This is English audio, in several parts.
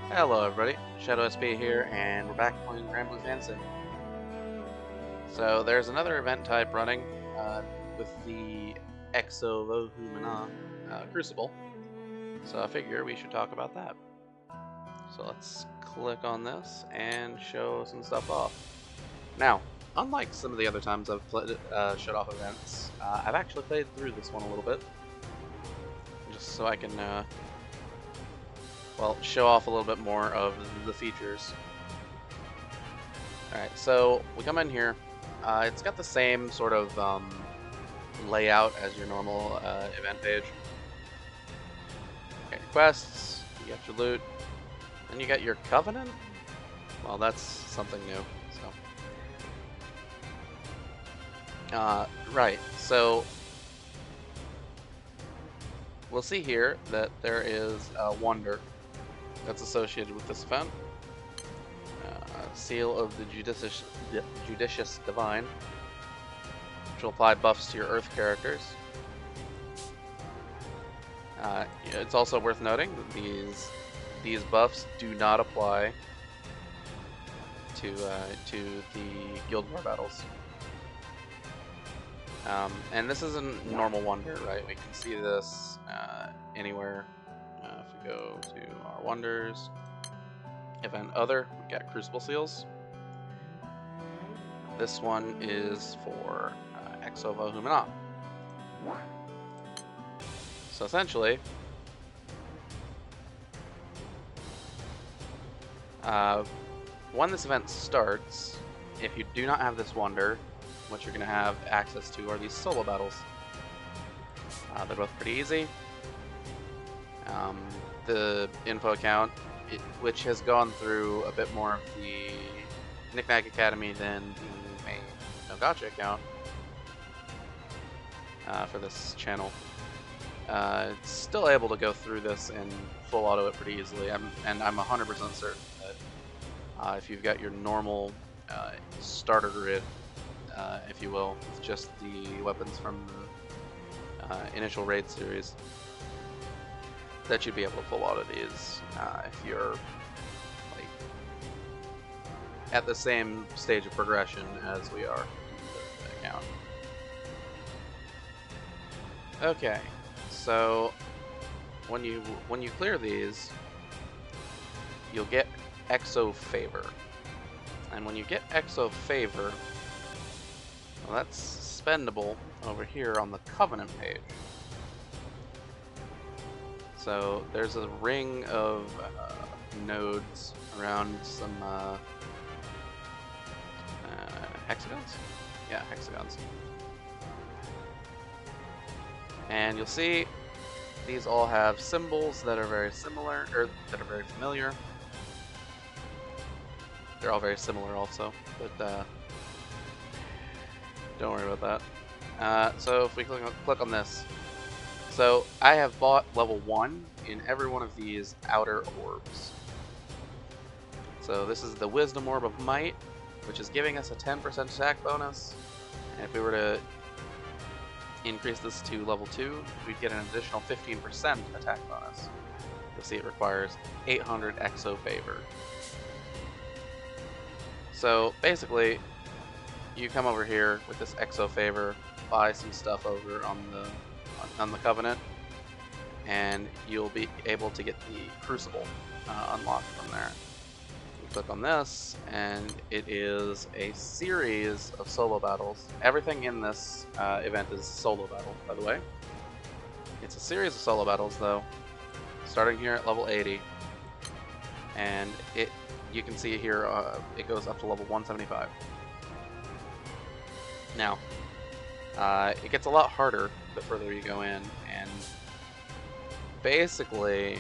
Hello everybody, Shadow SP here, and we're back playing Granblue Fantasy. So there's another event type running with the Exo Vohu Manah crucible, so I figure we should talk about that. So let's click on this and show some stuff off. Now, unlike some of the other times I've played, showed off events, I've actually played through this one a little bit, just so I can, well, show off a little bit more of the features. Alright, so we come in here. It's got the same sort of layout as your normal event page. You got your quests, you got your loot, and you got your covenant? Well, that's something new, so. Right, so we'll see here that there is a wonder that's associated with this event. Seal of the Judicious Divine, which will apply buffs to your Earth characters. It's also worth noting that these buffs do not apply to the Guild War battles. And this isn't normal wonder, right? We can see this anywhere. If we go to our wonders, event other, we got crucible seals. This one is for Exo Vohu Manah. So essentially, when this event starts, if you do not have this wonder, what you're going to have access to are these solo battles. They're both pretty easy. The info account, which has gone through a bit more of the Knickknack Academy than the main No Gotcha account for this channel. It's still able to go through this and full auto it pretty easily. I'm 100% certain that if you've got your normal starter grid, if you will, with just the weapons from the initial raid series, that you'd be able to full auto these if you're like at the same stage of progression as we are in the account. Okay, so when you clear these, you'll get Exo Favor, and when you get Exo Favor, well, that's spendable over here on the Covenant page. So there's a ring of nodes around some hexagons? Yeah, hexagons. And you'll see these all have symbols that are very similar, or that are very familiar. They're all very similar also, but don't worry about that. So if we click on this, so I have bought level 1 in every one of these outer orbs. So this is the Wisdom Orb of Might, which is giving us a 10% attack bonus. And if we were to increase this to level 2, we'd get an additional 15% attack bonus. You'll see it requires 800 Exo Favor. So basically, you come over here with this Exo Favor, buy some stuff over on the Covenant, and you'll be able to get the Crucible unlocked from there. You click on this, and it is a series of solo battles. Everything in this event is solo battle, by the way. It's a series of solo battles, though, starting here at level 80, and you can see here it goes up to level 175. Now, it gets a lot harder the further you go in, and basically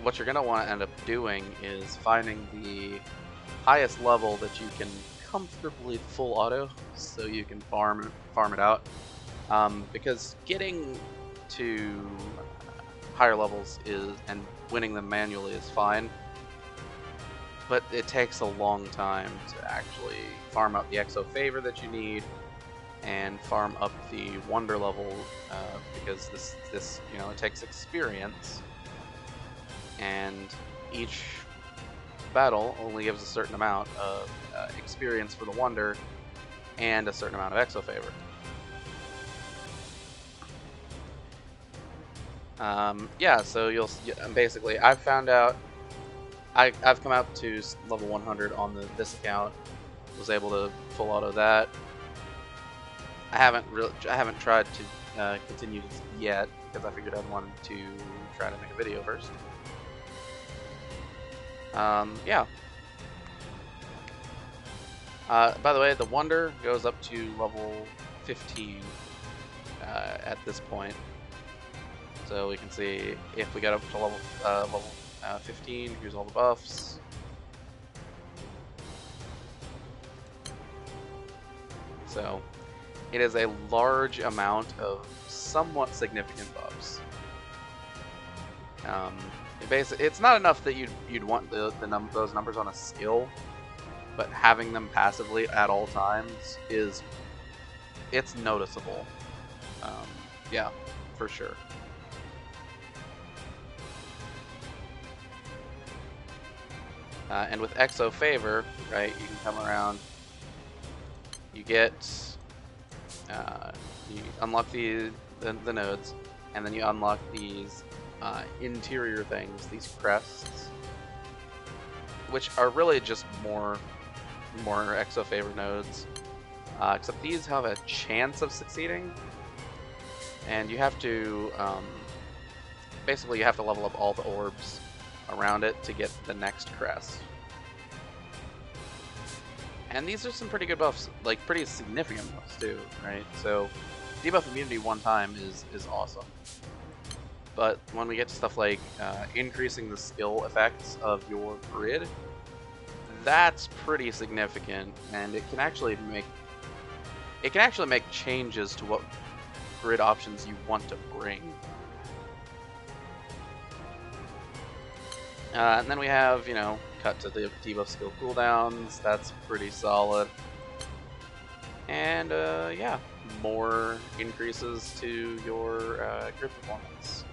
what you're going to want to end up doing is finding the highest level that you can comfortably full auto, so you can farm it out, because getting to higher levels and winning them manually is fine, but it takes a long time to actually farm up the Exo Favor that you need and farm up the wonder level, because this it takes experience and each battle only gives a certain amount of experience for the Wonder and a certain amount of Exo Favor. Yeah, so basically, I've found out, I've come out to level 100 on this account, was able to full auto that. I haven't tried to continue this yet because I figured I'd wanted to try to make a video first. Yeah. By the way, the Wonder goes up to level 15 at this point. So we can see if we get up to level 15, here's all the buffs. So it is a large amount of somewhat significant buffs. It's not enough that you'd want those numbers on a skill, but having them passively at all times it's noticeable. Yeah, for sure. And with Exo Favor, right, you can come around, you unlock the nodes, and then you unlock these interior things, these crests, which are really just more Exo Favor nodes, except these have a chance of succeeding, and you have to basically you have to level up all the orbs around it to get the next crest. And these are some pretty good buffs, like pretty significant buffs too, right? So debuff immunity one time is awesome. But when we get to stuff like increasing the skill effects of your grid, that's pretty significant, and it can actually make changes to what grid options you want to bring. And then we have, cut to the debuff skill cooldowns. That's pretty solid. And yeah, more increases to your grid performance.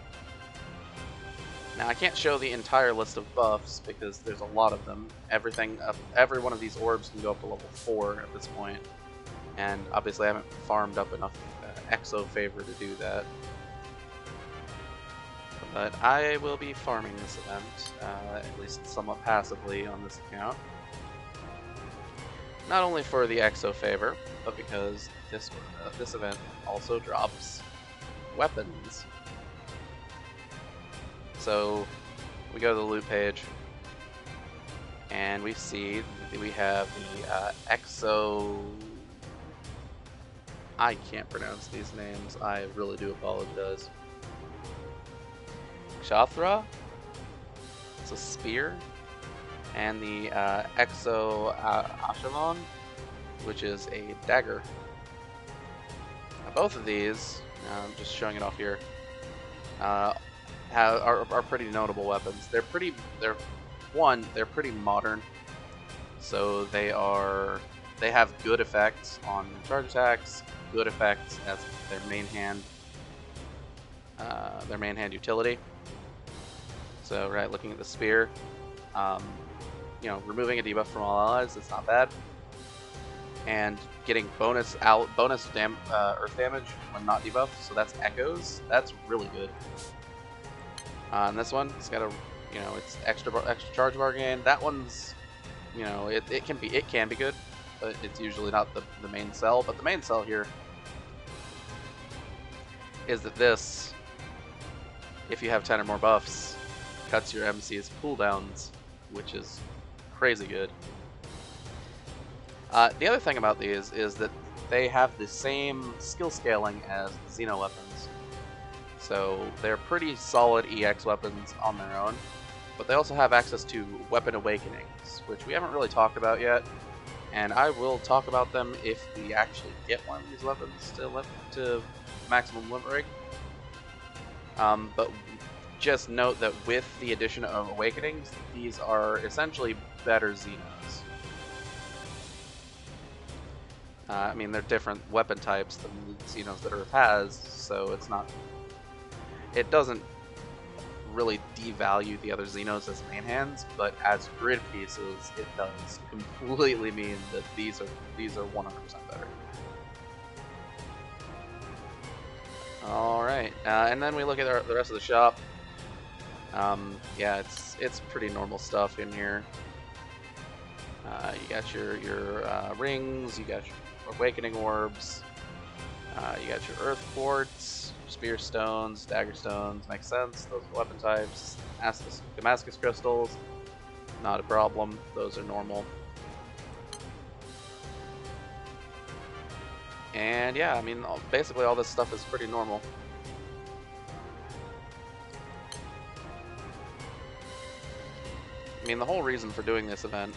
Now I can't show the entire list of buffs because there's a lot of them. Every one of these orbs can go up to level 4 at this point, and obviously I haven't farmed up enough Exo Favor to do that. But I will be farming this event, at least somewhat passively on this account. Not only for the Exo Favor, but because this event also drops weapons. So we go to the loot page, and we see that we have the Exo... I can't pronounce these names, I really do apologize. Kshathra, it's a spear, and the Exo Ashalon, which is a dagger. Now, both of these, I'm just showing it off here, are pretty notable weapons. They're pretty modern, so they have good effects on their charge attacks, good effects as their main hand utility. So, right, looking at the spear, removing a debuff from all allies, it's not bad. And getting bonus earth damage when not debuffed, so that's echoes. That's really good. And this one, it's got it's extra charge bar gain. That one's, it can be good, but it's usually not the main sell. But the main sell here is that this, if you have 10 or more buffs, cuts your MC's cooldowns, which is crazy good. The other thing about these is that they have the same skill scaling as Xeno weapons. So they're pretty solid EX weapons on their own, but they also have access to weapon awakenings, which we haven't really talked about yet, and I will talk about them if we actually get one of these weapons to maximum limit break. But just note that with the addition of awakenings, these are essentially better Xenos. I mean, they're different weapon types than the Xenos that Earth has, so it doesn't really devalue the other Xenos as main hands, but as grid pieces, it does completely mean that these are 100% better. All right, and then we look at the rest of the shop. Yeah, it's pretty normal stuff in here. You got your rings, you got your awakening orbs, you got your earth quartz, spear stones, dagger stones. Makes sense. Those are weapon types. Damascus crystals, not a problem. Those are normal. And yeah, I mean, basically all this stuff is pretty normal. I mean, the whole reason for doing this event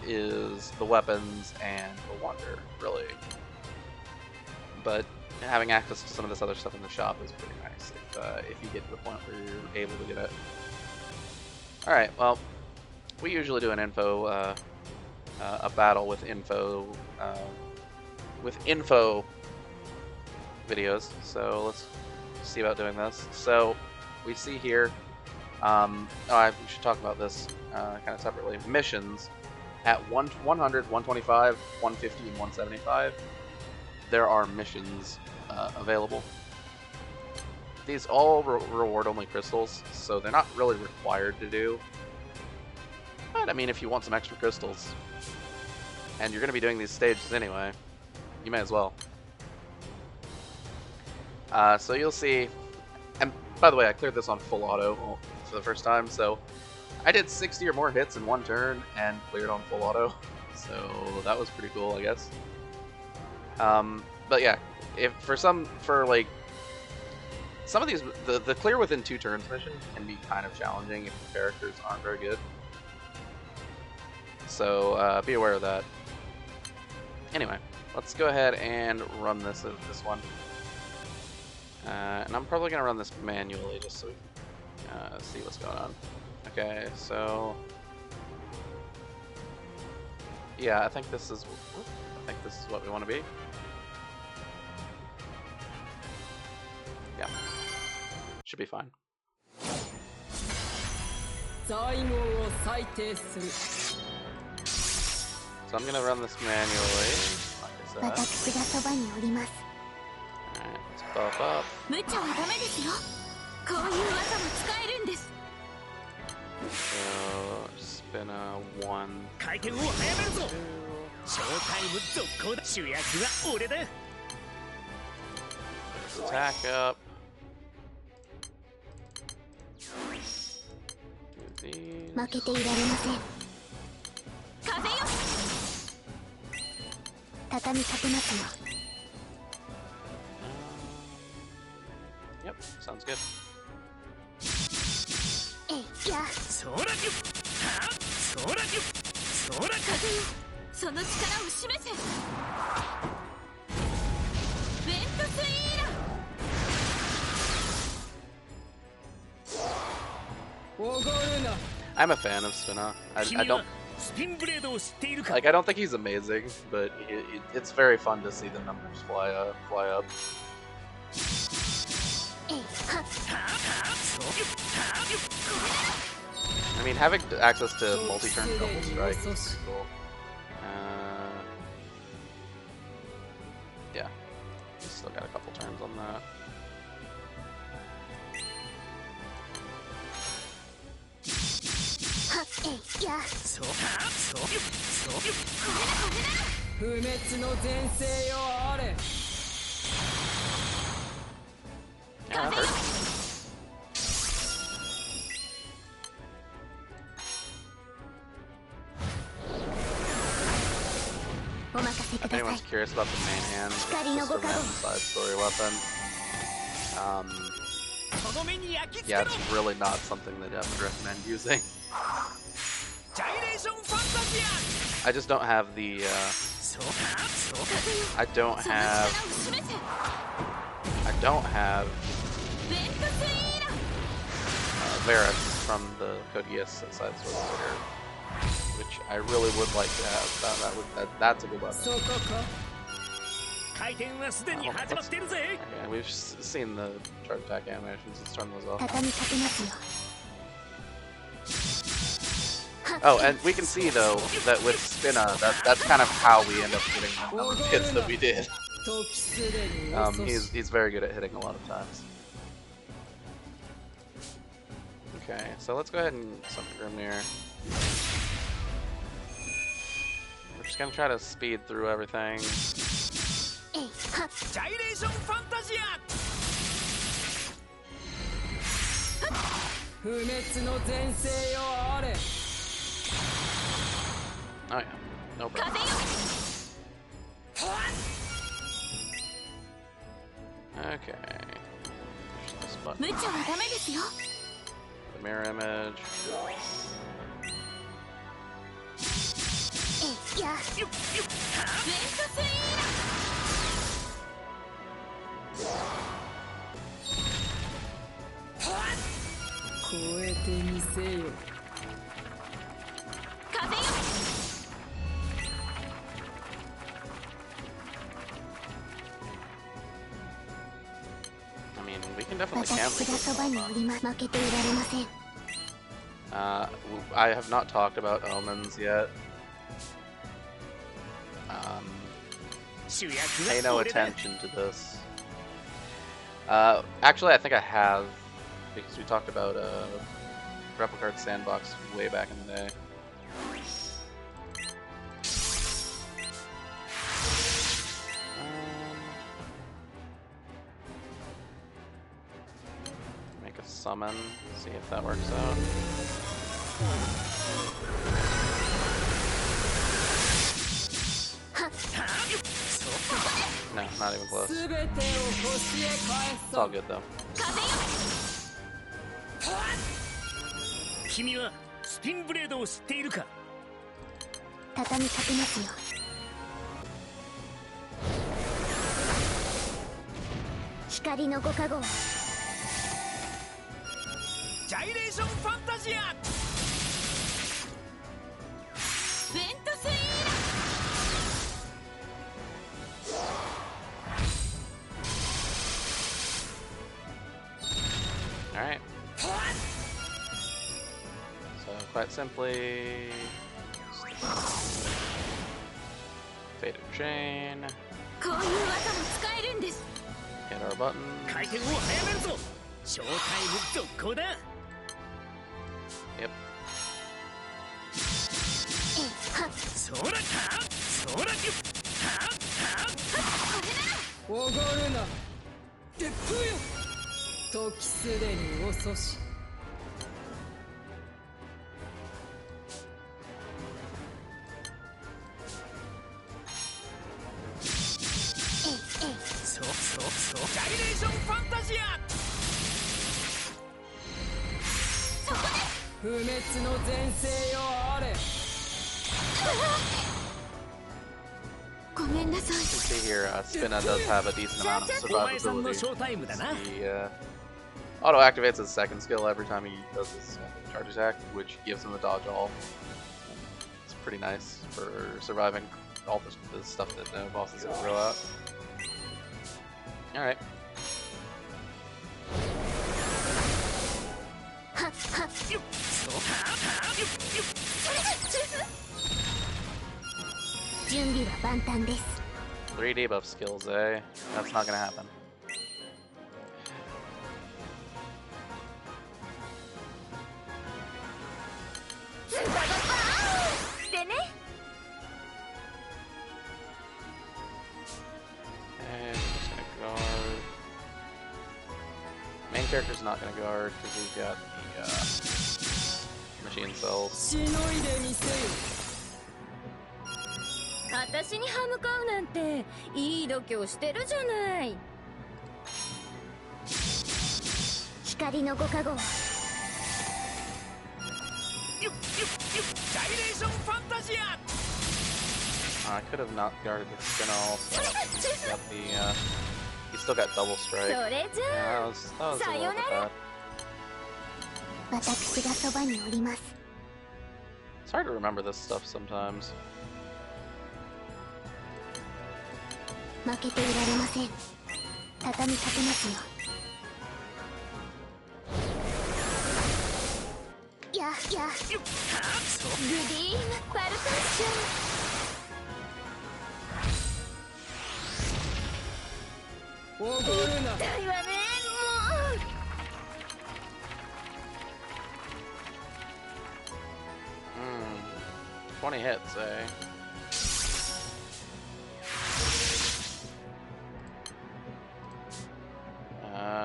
is the weapons and the wonder, really. But having access to some of this other stuff in the shop is pretty nice if you get to the point where you're able to get it. All right, well, we usually do an info, a battle with info videos. So let's see about doing this. So we see here. We should talk about this kind of separately. Missions at 100, 125, 150, and 175. There are missions available. These all reward only crystals, so they're not really required to do. But I mean, if you want some extra crystals, and you're going to be doing these stages anyway, you may as well. So you'll see, and by the way, I cleared this on full auto for the first time, so I did 60 or more hits in one turn and cleared on full auto, so that was pretty cool, I guess. But yeah, for some of these, the clear within 2 turns mission can be kind of challenging if the characters aren't very good. So be aware of that. Anyway, let's go ahead and run this one. And I'm probably going to run this manually just so we can see what's going on. Okay, so yeah, I think this is what we want to be. Yeah, should be fine. So I'm gonna run this manually. Like I said. Alright, let's buff up. So spin a 1. Attack up. Do these. Yep, sounds good. I'm a fan of Spinna. I don't think he's amazing, but it's very fun to see the numbers fly up. I mean, having access to multi-turn double strike is pretty cool. Yeah, still got a couple turns on that. Yeah, that hurts. If anyone's curious about the main hand, it's just a random side story weapon. Yeah, it's really not something that I would recommend using. I just don't have the, I don't have Varus from the Code Geass side sword here, which I really would like to have. That's a good weapon. Okay, we've seen the charge attack animations. Let's turn those off. Oh, and we can see though that with Spinna, that's kind of how we end up getting the number of hits that we did. He's very good at hitting a lot of times. Okay, so let's go ahead and summon Grimnir. We're just gonna try to speed through everything. Oh yeah, no problem. Okay. Push this button. The mirror image. I mean, we can definitely cancel this. I have not talked about omens yet. Pay no attention to this. Actually, I think I have, because we talked about Replicard Sandbox way back in the day. Make a summon, see if that works out. No, not even close. It's all good though. Alright. So, quite simply, Fated Chain, hit our button. Yep. You can see here, Spinna does have a decent amount of survivability. He auto activates his second skill every time he does his charge attack, which gives him a dodge all. It's pretty nice for surviving all the stuff that the bosses can throw out. Alright. Three debuff skills, eh? That's not gonna happen. And just gonna guard. Main character's not gonna guard because we've got the machine cells. 私に歯向かうなんていい度胸してるじゃない。光のご加護。I could have not guarded the spin also. Got the, he still got double strike. Yeah, that was a little bit bad. It's hard to remember this stuff sometimes. 負けていられません。畳みかけますよ。や。グリーンパルタッション。おごるな。痛いわね、もう。20 hits, eh?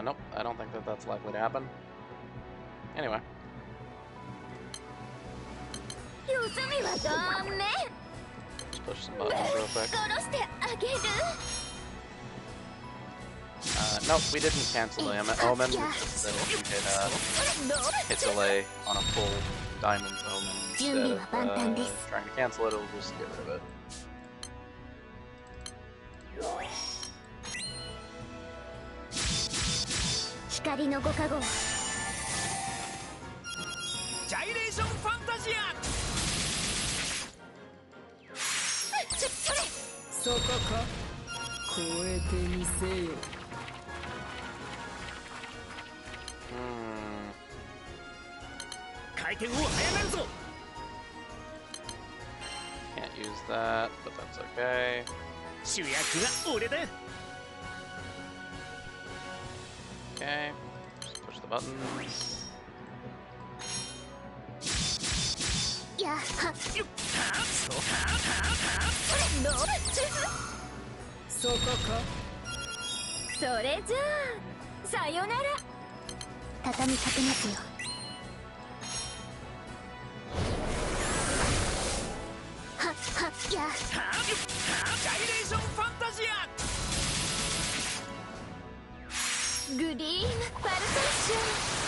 Nope, I don't think that that's likely to happen. Anyway. よそ見はダメ。 Just push some buttons real quick. 殺してあげる。Nope, we didn't cancel the omen. It's just that you hit delay on a full diamond's omen instead of trying to cancel it. It'll just get rid of it. 光のご加護。ジャイレーションファンタジア。そこか。超えてみせよ。回転を早めるぞ。 Can't use that, but that's okay. 主役が俺だ。 Okay, just push the buttons. やはっ。そこか。それじゃあさよなら。畳みかけますよ。はっはっや。ジャイレーションファンタジア。 グリーンパルタッション。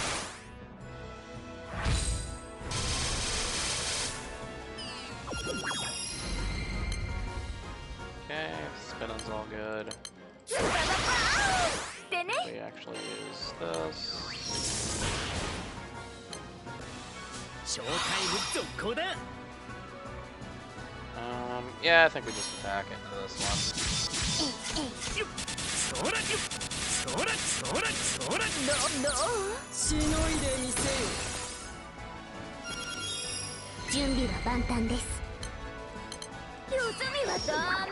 Okay, spinning's all good. でね。 We actually use this. ショータイム続行だ。 Yeah, I think we just attack into this one. そらそらそらそら。しのいでみせよ。準備は万端です。よそ見はダメ。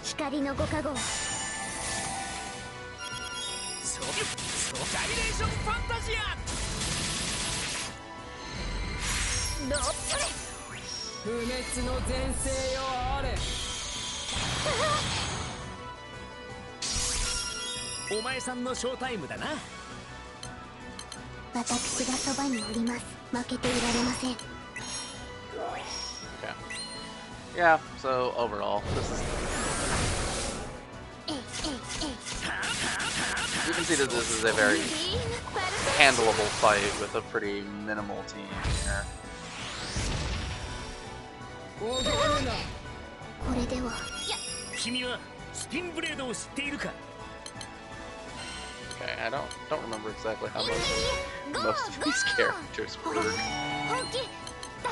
光のご加護。そうジャイレーションファンタジア。 どうそれ。不滅の前世よあれ。お前さんのショータイムだな。私がそばにおります。負けていられません。 Okay. Yeah, so overall, this is... You can see that this is a very handleable fight with a pretty minimal team here. おごるな。これでは。君はスピンブレードを知っているか。 Okay, I don't remember exactly how most of these characters work. 本気出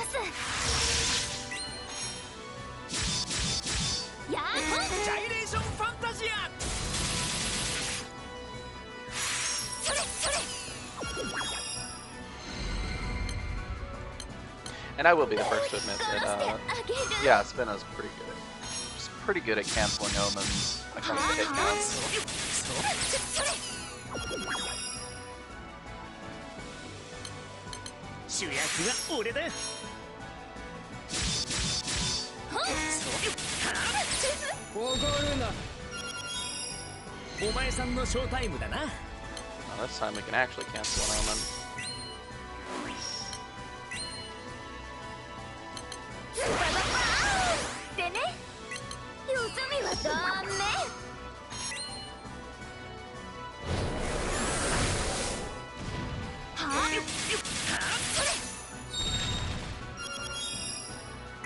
す。やージャイレーションファンタジア。 それそれ。 And I will be the first to admit that, yeah, Spina's pretty good at canceling omens when it comes to hit counts. 主役が俺だ。おごるな。お前さんのショータイムだな。 Now, this time we can actually cancel an omen. でね。よそ見はダメ。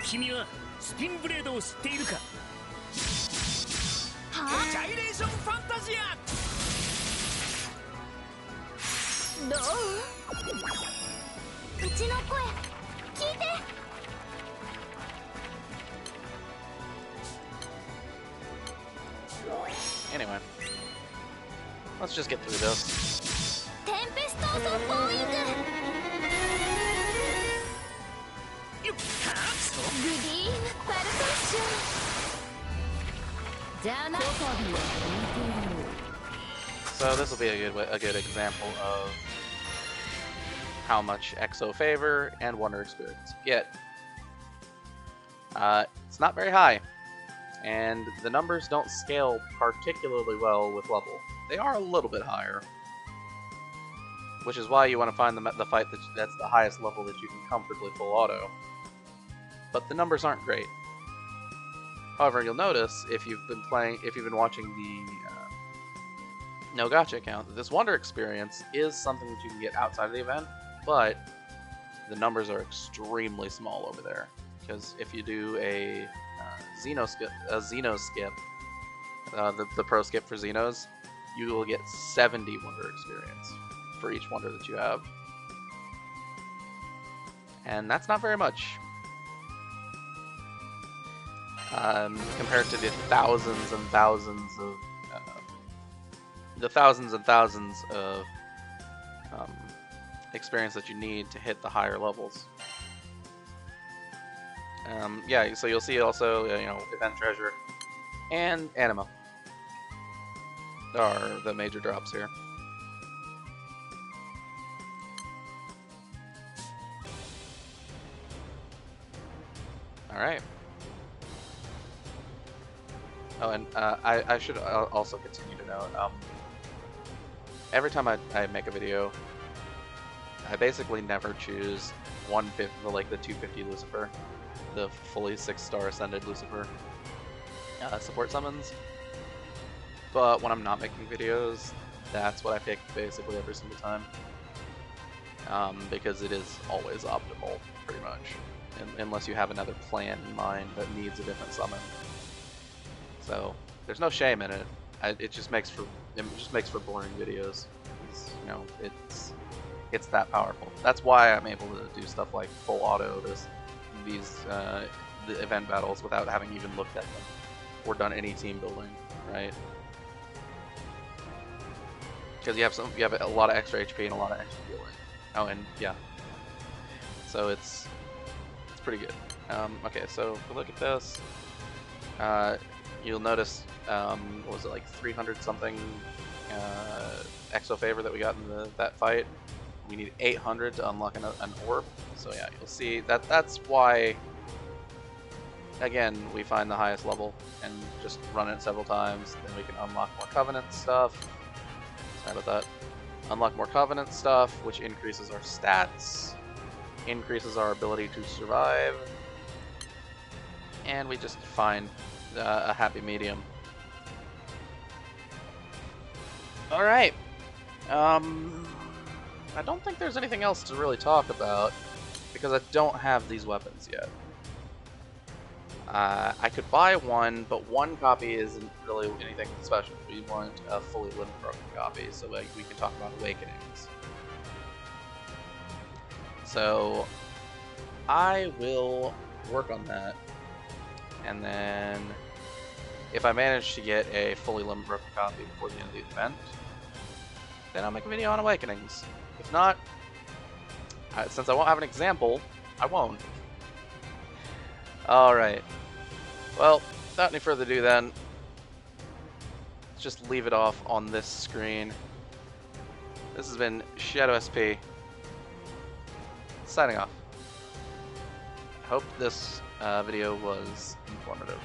君はスピンブレードを知っているか。ジャイレーションファンタジア。 どう？うちの声聞いて。 Anyway. let's just get through this. テンペストーソーボーイング。よっはっそグリームパルトッション。じゃあな。 So this will be a good example of how much Exo Favor and Wonder Experience you get. It's not very high, and the numbers don't scale particularly well with level. They are a little bit higher, which is why you want to find the fight that's the highest level that you can comfortably full auto. But the numbers aren't great. However, you'll notice if you've been watching the No Gacha account, that this Wonder Experience is something that you can get outside of the event, but the numbers are extremely small over there. Because if you do a Xeno skip, the pro skip for Xenos, you will get 70 Wonder Experience for each Wonder that you have. And that's not very much. Compared to the thousands and thousands of experience that you need to hit the higher levels. Yeah, so you'll see also, event treasure and anima are the major drops here. All right. Oh, and I should also continue to note, every time I make a video, I basically never choose 150, like the 250 Lucifer, the fully 6-star ascended Lucifer support summons. But when I'm not making videos, that's what I pick basically every single time, because it is always optimal, pretty much, unless you have another plan in mind that needs a different summon. So there's no shame in it. It just makes for boring videos. It's that powerful. That's why I'm able to do stuff like full auto the event battles without having even looked at them or done any team building, right? Because you have a lot of extra HP and a lot of extra healing. Oh, and yeah. So it's pretty good. Okay, so if we look at this, you'll notice, what was it, like 300 something Exo Favor that we got in that fight. We need 800 to unlock an orb. So yeah, you'll see that's why, again, we find the highest level and just run it several times. Then we can unlock more Covenant stuff. Sorry about that. Unlock more Covenant stuff, which increases our stats, increases our ability to survive, and we just find a happy medium. Alright. I don't think there's anything else to really talk about, because I don't have these weapons yet. I could buy one, but one copy isn't really anything special. We want a fully limb broken copy, so we can talk about Awakenings. So I will work on that, and then if I manage to get a fully limb broken copy before the end of the event, then I'll make a video on Awakenings. If not, since I won't have an example, I won't. Alright. Well, without any further ado then, let's just leave it off on this screen. This has been Shadow SP, signing off. I hope this video was informative.